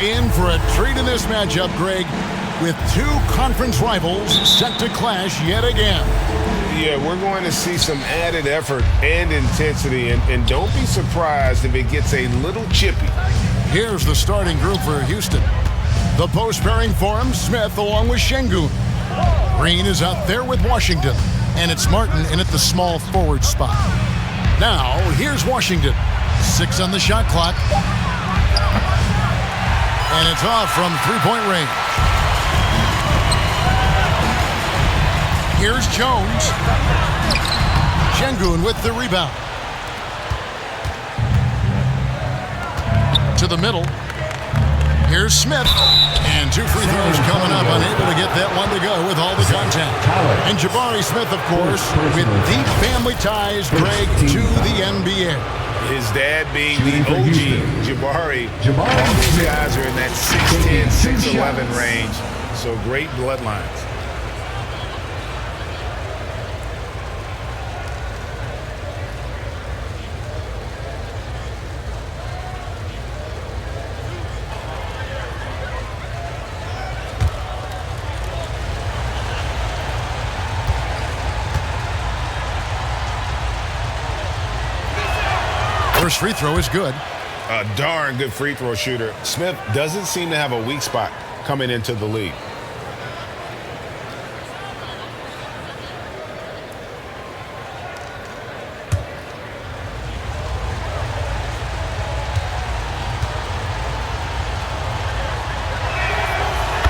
in for a treat in this matchup, Greg, with two conference rivals set to clash yet again. Yeah, we're going to see some added effort and intensity, and don't be surprised if it gets a little chippy. Here's the starting group for Houston. The post pairing for him, Smith along with Şengün. Green is out there with Washington, and it's Martin in at the small forward spot. Now, here's Washington. 6 on the shot clock. And it's off from three-point range. Here's Jones. Şengün with the rebound. To the middle. Here's Smith. And 2 free throws coming up. Unable to get that one to go with all the contact. And Jabari Smith, of course, with deep family ties, Greg, to the NBA. His dad being the OG, Jabari. All these guys are in that 6'10", 6'11" range. So great bloodlines. First free throw is good. A darn good free throw shooter. Smith doesn't seem to have a weak spot coming into the league.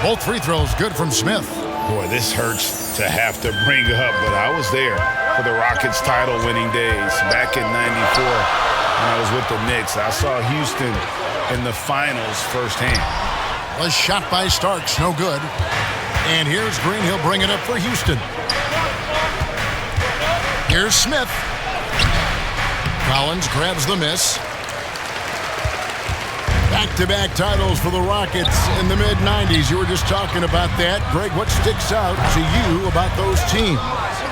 Both free throws good from Smith. Boy, this hurts to have to bring up, but I was there for the Rockets title-winning days back in '94. When I was with the Knicks. I saw Houston in the finals firsthand. A shot by Starks, no good. And here's Green. He'll bring it up for Houston. Here's Smith. Collins grabs the miss. Back-to-back titles for the Rockets in the mid-'90s. You were just talking about that. Greg, what sticks out to you about those teams?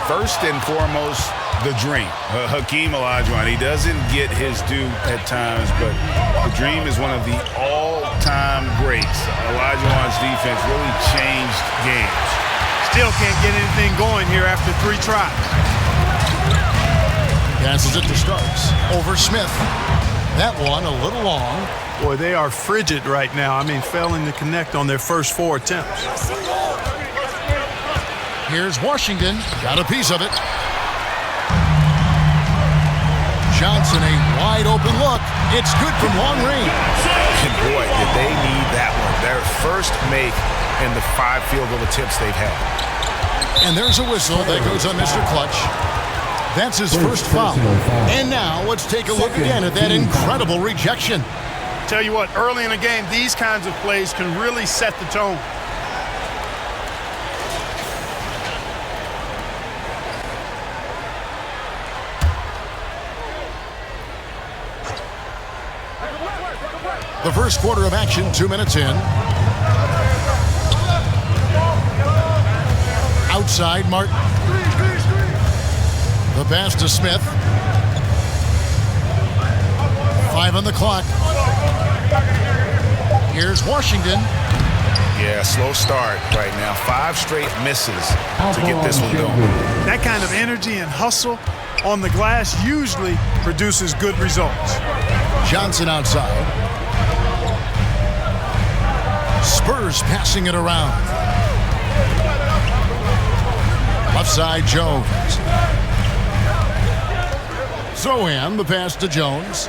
First and foremost, the dream. Hakeem Olajuwon, he doesn't get his due at times, but the dream is one of the all-time greats. Olajuwon's defense really changed games. Still can't get anything going here after 3 tries. Passes it to Starks. Over Smith. That one a little long. Boy, they are frigid right now. I mean, failing to connect on their first 4 attempts. Here's Washington. Got a piece of it. Johnson, a wide open look. It's good from long range. And boy, did they need that one. Their first make in the 5 field goal attempts they've had. And there's a whistle that goes on Mr. Clutch. That's his first foul. And now let's take a look again at that incredible rejection. Tell you what, early in the game, these kinds of plays can really set the tone. The first quarter of action, 2 minutes in. Outside, Martin. The pass to Smith. 5 on the clock. Here's Washington. Yeah, slow start right now. 5 straight misses to get this one going. That kind of energy and hustle on the glass usually produces good results. Johnson outside. Spurs passing it around. Left side, Jones. Zohan, the pass to Jones.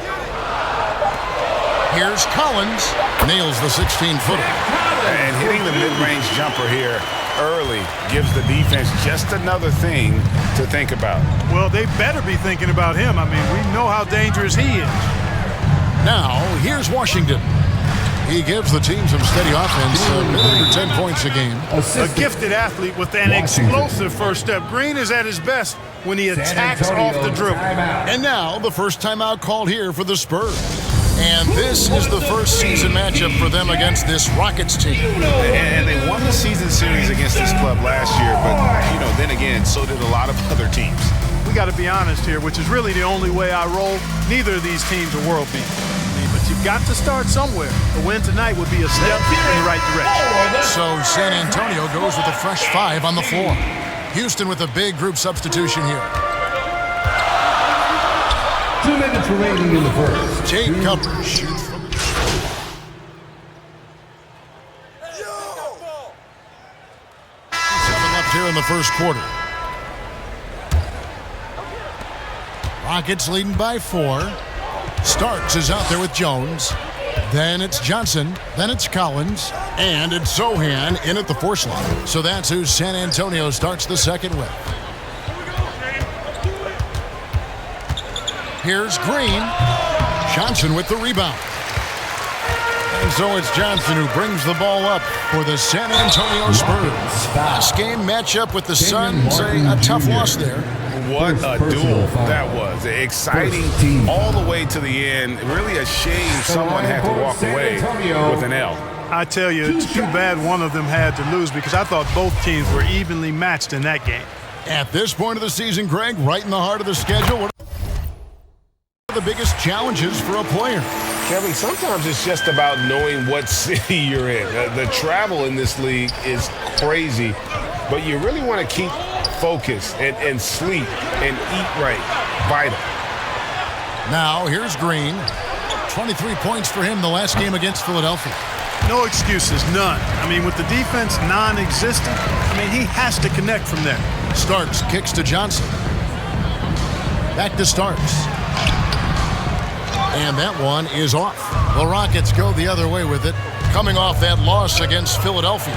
Here's Collins. Nails the 16-footer. And hitting the mid-range jumper here early gives the defense just another thing to think about. Well, they better be thinking about him. I mean, we know how dangerous he is. Now, here's Washington. He gives the team some steady offense, under 10 points a game. A gifted athlete with an explosive first step. Green is at his best when he attacks off the dribble. And now, the first timeout called here for the Spurs. And this is the first season matchup for them against this Rockets team. And they won the season series against this club last year, but, then again, so did a lot of other teams. We got to be honest here, which is really the only way I roll. Neither of these teams are world beaters. but you've got to start somewhere. A win tonight would be a step in the right direction. So San Antonio goes with a fresh 5 on the floor. Houston with a big group substitution here. 2 minutes remaining in the first. Jake Cutler shoots from the... 7 left here in the first quarter. Rockets leading by 4. Starks is out there with Jones. Then it's Johnson. Then it's Collins. And it's Zohan in at the 4 slot. So that's who San Antonio starts the second with. Here's Green. Johnson with the rebound. And so it's Johnson who brings the ball up for the San Antonio Spurs. Last game matchup with the Suns, a tough loss there. What a duel that was. Exciting all the way to the end. Really a shame someone had to walk away with an L. I tell you, it's too bad one of them had to lose because I thought both teams were evenly matched in that game. At this point of the season, Greg, right in the heart of the schedule, what are the biggest challenges for a player? Kevin, sometimes it's just about knowing what city you're in. The travel in this league is crazy, but you really want to keep focus and sleep and eat right. Vital. Now here's Green. 23 points for him the last game against Philadelphia. No excuses, none. I mean, with the defense non-existent, he has to connect from there. Starks kicks to Johnson. Back to Starks. And that one is off. The Rockets go the other way with it, coming off that loss against Philadelphia.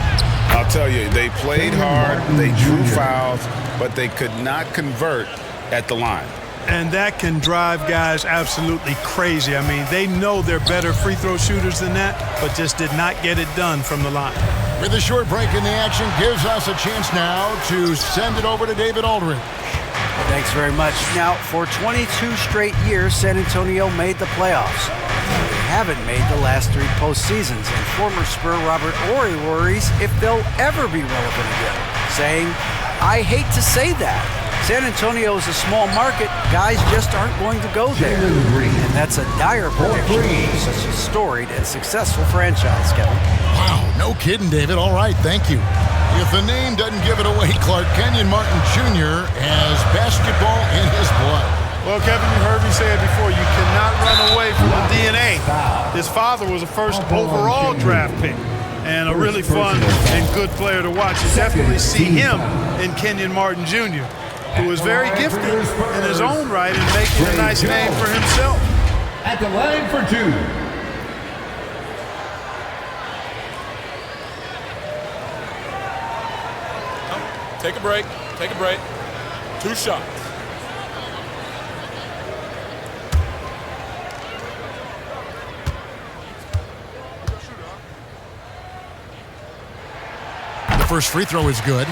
I'll tell you, they played hard, they drew fouls, but they could not convert at the line. And that can drive guys absolutely crazy. They know they're better free throw shooters than that, but just did not get it done from the line. With a short break in the action, gives us a chance now to send it over to David Aldridge. Thanks very much. Now, for 22 straight years, San Antonio made the playoffs. They haven't made the last 3 postseasons, and former Spur Robert Horry worries if they'll ever be relevant again, saying, "I hate to say that. San Antonio is a small market. Guys just aren't going to go there." And that's a dire prediction for such a storied and successful franchise, Kevin. Wow, no kidding, David. All right, thank you. If the name doesn't give it away, Clark, Kenyon Martin Jr. has basketball in his blood. Well, Kevin, you heard me say it before. You cannot run away from the DNA. His father was a first overall draft pick and a really fun and good player to watch. You definitely see him in Kenyon Martin Jr., who is very gifted in his own right and making a nice name for himself. At the line for 2. Take a break. Take a break. 2 shots. The first free throw is good.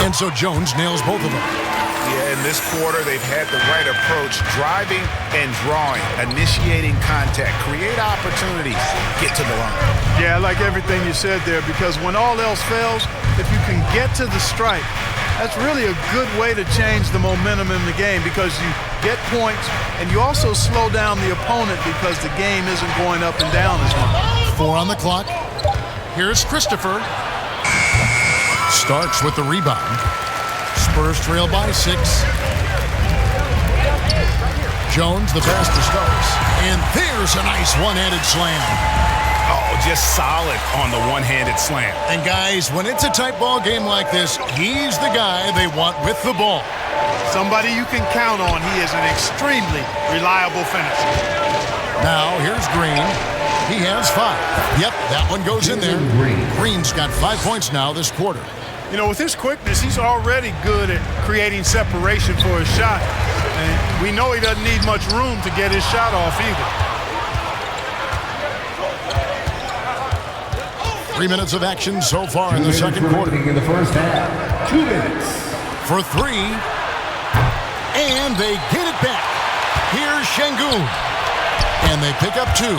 And so Jones nails both of them. Yeah, in this quarter, they've had the right approach, driving and drawing, initiating contact, create opportunities, get to the line. Yeah, I like everything you said there, because when all else fails, if you can get to the stripe, that's really a good way to change the momentum in the game, because you get points and you also slow down the opponent because the game isn't going up and down as much. 4 on the clock. Here's Christopher. Starks with the rebound. Spurs trail by 6. Jones, the pass to Starks. And there's a nice one-handed slam. Oh, just solid on the one-handed slam. And guys, when it's a tight ball game like this, he's the guy they want with the ball. Somebody you can count on. He is an extremely reliable finisher. Now, here's Green. He has 5. Yep, that one goes in there. Green's got 5 points now this quarter. You know, with his quickness, he's already good at creating separation for his shot. And we know he doesn't need much room to get his shot off either. 3 minutes of action so far in the second quarter. In the first half. 2 minutes. for three. And they get it back. Here's Şengün. And they pick up two.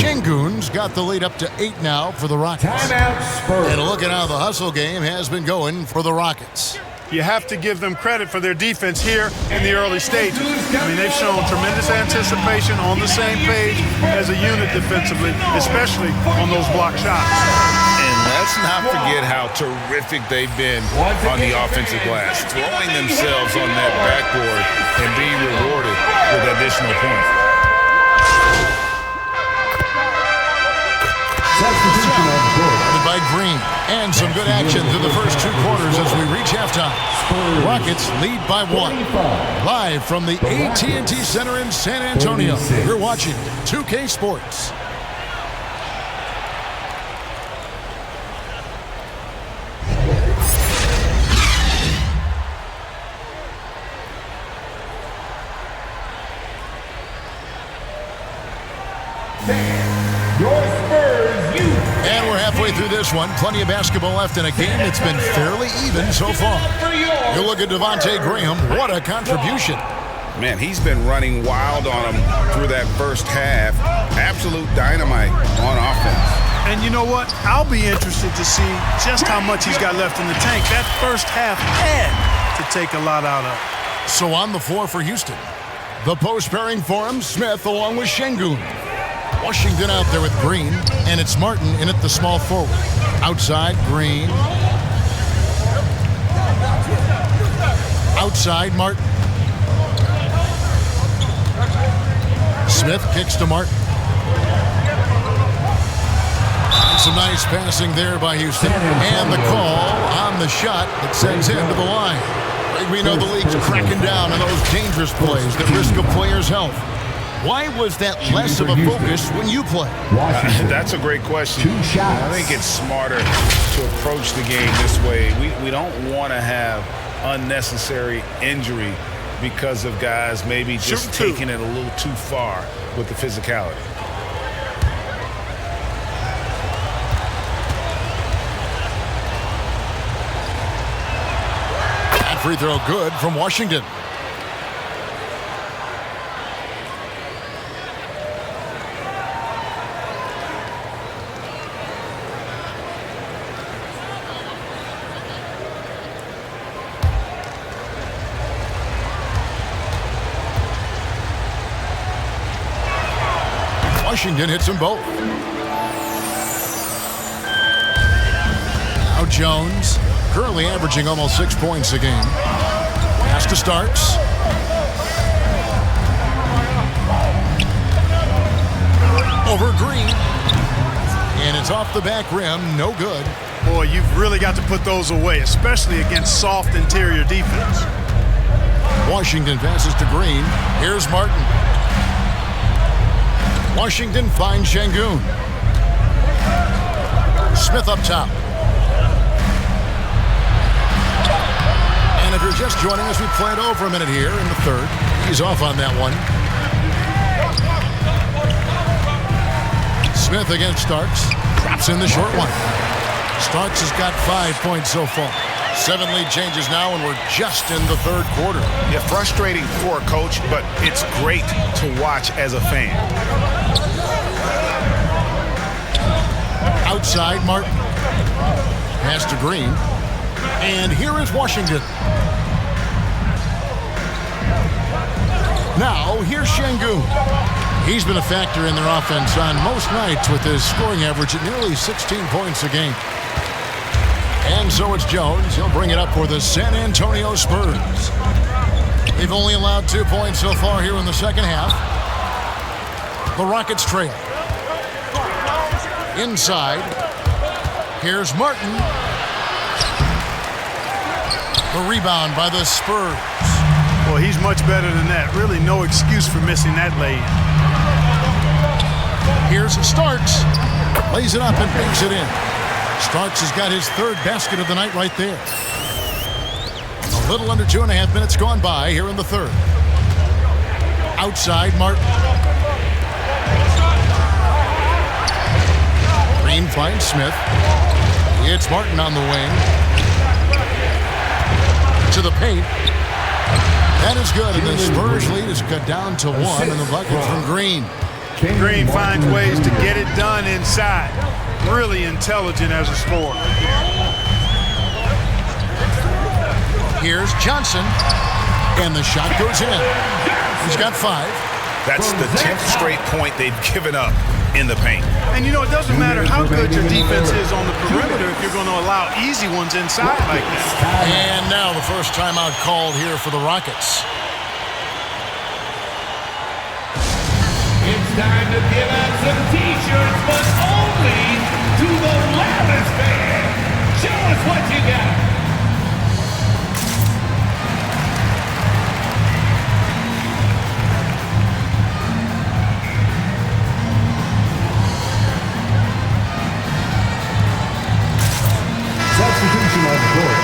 Şengün's got the lead up to 8 now for the Rockets. And a look at how the hustle game has been going for the Rockets. You have to give them credit for their defense here in the early stages. I mean, they've shown tremendous anticipation, on the same page as a unit defensively, especially on those block shots. And let's not forget how terrific they've been on the offensive glass, throwing themselves on that backboard and being rewarded with additional points. By Green, and some good action through the first 2 quarters as we reach halftime. Rockets lead by 1. Live from the AT&T Center in San Antonio, you're watching 2K Sports. And we're halfway through this one. Plenty of basketball left in a game that's been fairly even so far. You look at Devontae Graham. What a contribution. Man, he's been running wild on him through that first half. Absolute dynamite on offense. And you know what? I'll be interested to see just how much he's got left in the tank. That first half had to take a lot out of. So on the floor for Houston, the post pairing for him, Smith along with Şengün. Washington out there with Green, and it's Martin in at the small forward. Outside, Green. Outside, Martin. Smith kicks to Martin. And some nice passing there by Houston. And the call on the shot that sends him to the line. We know the league's cracking down on those dangerous plays that risk a player's health. Why was that less of a focus when you play? That's a great question. I think it's smarter to approach the game this way. We don't want to have unnecessary injury because of guys maybe just taking it a little too far with the physicality. That free throw good from Washington. Washington hits them both. Now Jones, currently averaging almost 6 points a game. Pass to Starks. Over Green. And it's off the back rim, no good. Boy, you've really got to put those away, especially against soft interior defense. Washington passes to Green. Here's Martin. Washington finds Şengün. Smith up top. And if you're just joining us, we played over a minute here in the third. He's off on that one. Smith against Starks. Drops in the short one. Starks has got 5 points so far. 7 lead changes now, and we're just in the third quarter. Yeah, frustrating for a coach, but it's great to watch as a fan. Outside, Martin. Pass to Green. And here is Washington. Now, here's Şengün. He's been a factor in their offense on most nights with his scoring average at nearly 16 points a game. And so it's Jones. He'll bring it up for the San Antonio Spurs. They've only allowed 2 points so far here in the second half. The Rockets trail. Inside. Here's Martin. The rebound by the Spurs. Well, he's much better than that. Really no excuse for missing that lay-in. Here's Starks. Lays it up and banks it in. Starks has got his third basket of the night right there. A little under 2.5 minutes gone by here in the third. Outside, Martin. Green finds Smith. It's Martin on the wing. To the paint. That is good, and the Spurs lead is cut down to 1 in the bucket from Green. Green finds ways to get it done inside. Really intelligent as a scorer. Here's Johnson, and the shot goes in. He's got 5. That's the 10th straight point they've given up in the paint. And, it doesn't matter how good your defense is on the perimeter if you're going to allow easy ones inside like that. And now the first timeout called here for the Rockets. It's time to give out some T-shirts, but only to the loudest fan. Show us what you got. Substitution on the court.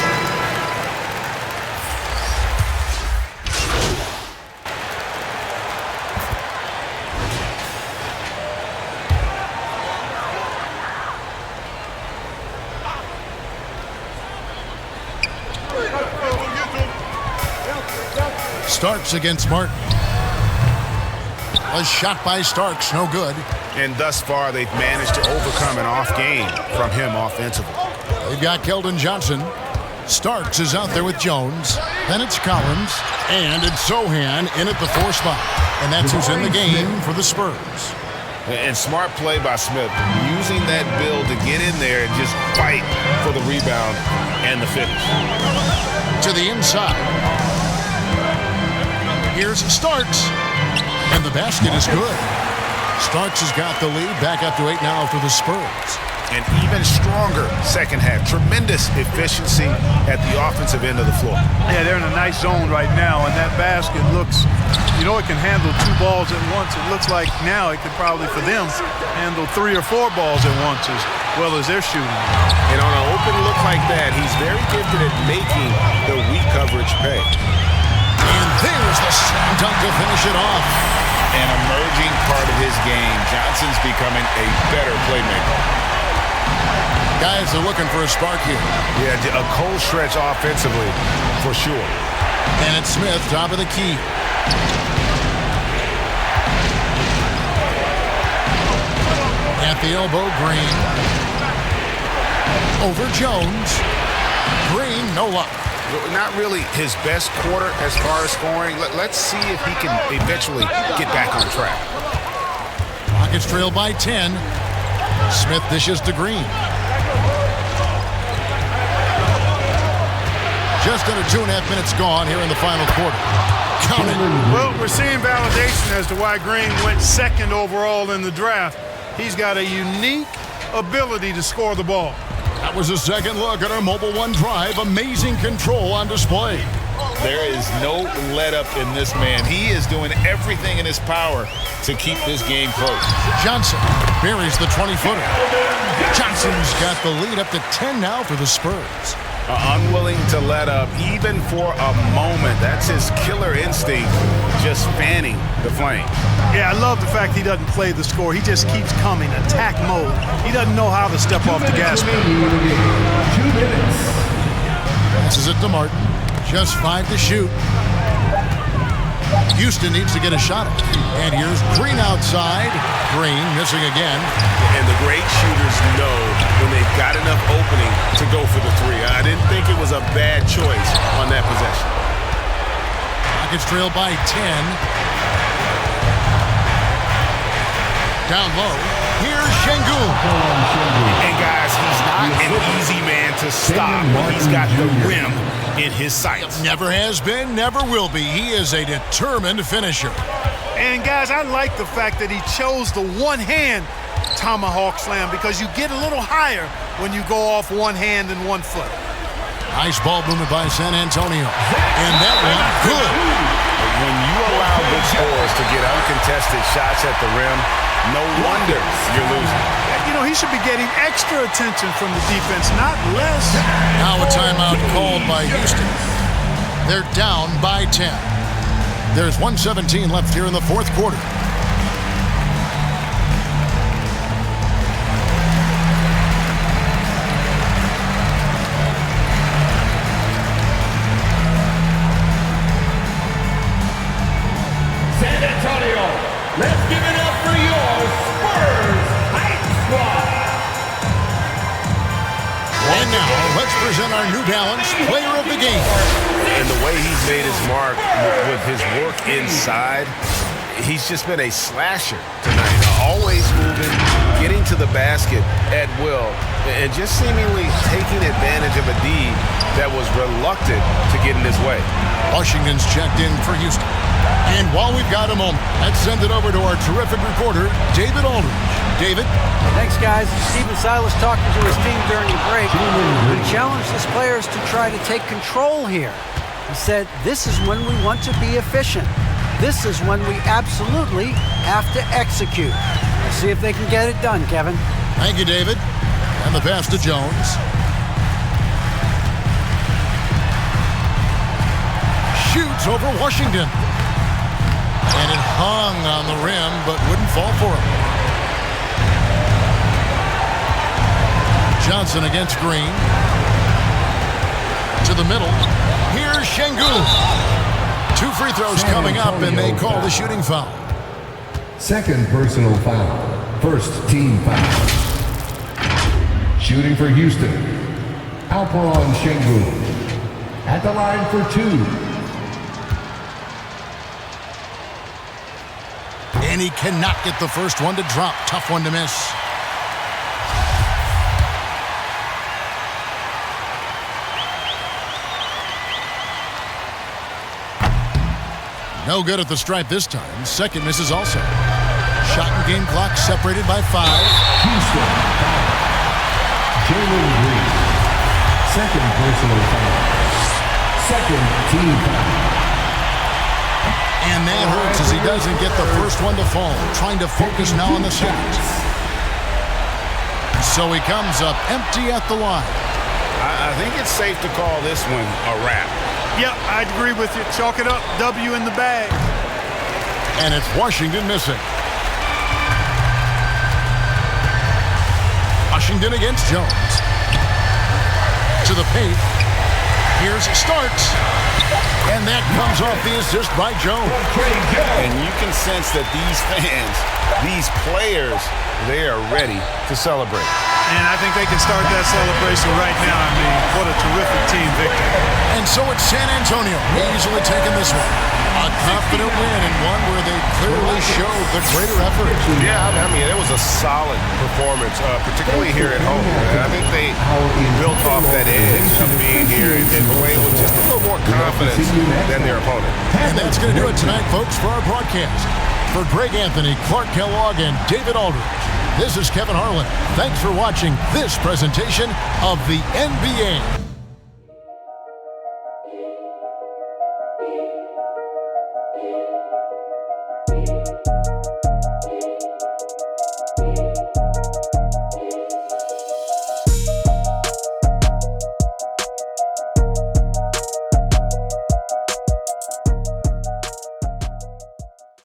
Starks against Martin. A shot by Starks, no good. And thus far, they've managed to overcome an off game from him offensively. They've got Keldon Johnson. Starks is out there with Jones. Then it's Collins. And it's Sohan in at the 4 spot. And that's who's in the game for the Spurs. And smart play by Smith, using that build to get in there and just fight for the rebound and the finish. To the inside. Here's Starks. And the basket is good. Starks has got the lead. Back up to 8 now for the Spurs. An even stronger second half. Tremendous efficiency at the offensive end of the floor. Yeah, they're in a nice zone right now, and that basket looks, it can handle 2 balls at once. It looks like now it could probably, for them, handle 3 or 4 balls at once as well as they're shooting. And on an open look like that, he's very gifted at making the weak coverage pay. And there's the slam dunk to finish it off. An emerging part of his game. Johnson's becoming a better playmaker. Guys are looking for a spark here. Yeah, a cold stretch offensively, for sure. And it's Smith, top of the key. At the elbow, Green. Over Jones. Green, no luck. Not really his best quarter as far as scoring. Let's see if he can eventually get back on track. Rockets trail by 10. Smith dishes to Green. Just under 2.5 minutes gone here in the final quarter. Count it. Well, we're seeing validation as to why Green went 2nd overall in the draft. He's got a unique ability to score the ball. That was a second look at our Mobile One drive. Amazing control on display. There is no let up in this man. He is doing everything in his power to keep this game close. Johnson buries the 20-footer. Johnson's got the lead up to 10 now for the Spurs. Unwilling to let up even for a moment. That's his killer instinct, just fanning the flame. Yeah, I love the fact he doesn't play the score. He just keeps coming, attack mode. He doesn't know how to step off the gas pedal. 2 minutes. Passes it to Martin. Just 5 to shoot. Houston needs to get a shot. And here's Green outside. Green missing again. And the great shooters know when they've got enough opening to go for the 3. I didn't think it was a bad choice on that possession. Rockets trail by 10. Down low. Here's Şengün. And guys, he's not an easy man to stop when he's got the rim in his sights. Never has been, never will be. He is a determined finisher. And guys, I like the fact that he chose the one-hand tomahawk slam because you get a little higher when you go off one hand and 1 foot. Nice ball movement by San Antonio. And that one, good. When you allow good scorers to get uncontested shots at the rim, no wonder you're losing. He should be getting extra attention from the defense, not less. Now a timeout called by Houston. They're down by 10. There's 1:17 left here in the 4th quarter. present our New Balance Player of the Game. And the way he's made his mark with his work inside, he's just been a slasher tonight. Always moving, getting to the basket at will, and just seemingly taking advantage of a D that was reluctant to get in his way. Washington's checked in for Houston. And while we've got a moment, let's send it over to our terrific reporter, David Aldridge. David? Thanks, guys. Stephen Silas talking to his team during the break. He challenged his players to try to take control here. He said, this is when we want to be efficient. This is when we absolutely have to execute. Let's see if they can get it done, Kevin. Thank you, David. And the pass to Jones. Shoots over Washington. And it hung on the rim, but wouldn't fall for him. Johnson against Green. To the middle. Here's Şengün. 2 free throws coming up, and they call the shooting foul. Second personal foul. First team foul. Shooting for Houston. Alperen Şengün. At the line for 2. And he cannot get the first one to drop. Tough one to miss. No good at the stripe this time. Second misses also. Shot and game clock separated by 5. Houston. Jalen Green. Second personal foul. Second team foul. And that hurts as he doesn't get the first one to fall. Trying to focus now on the second. So he comes up empty at the line. I think it's safe to call this one a wrap. Yep, I'd agree with you. Chalk it up. W in the bag. And it's Washington missing. Washington against Jones. To the paint. Here's Starks. And that comes off the assist by Jones. And you can sense that these fans, these players, they are ready to celebrate. And I think they can start that celebration right now. I mean, what a terrific team victory. And so it's San Antonio easily taking this one. A confident win and one where they clearly showed the greater effort. Yeah, I mean, it was a solid performance, particularly here at home. I think they built off that edge of being here and playing with just a little more confidence than their opponent. And that's going to do it tonight, folks, for our broadcast. For Greg Anthony, Clark Kellogg, and David Aldridge, this is Kevin Harlan. Thanks for watching this presentation of the NBA.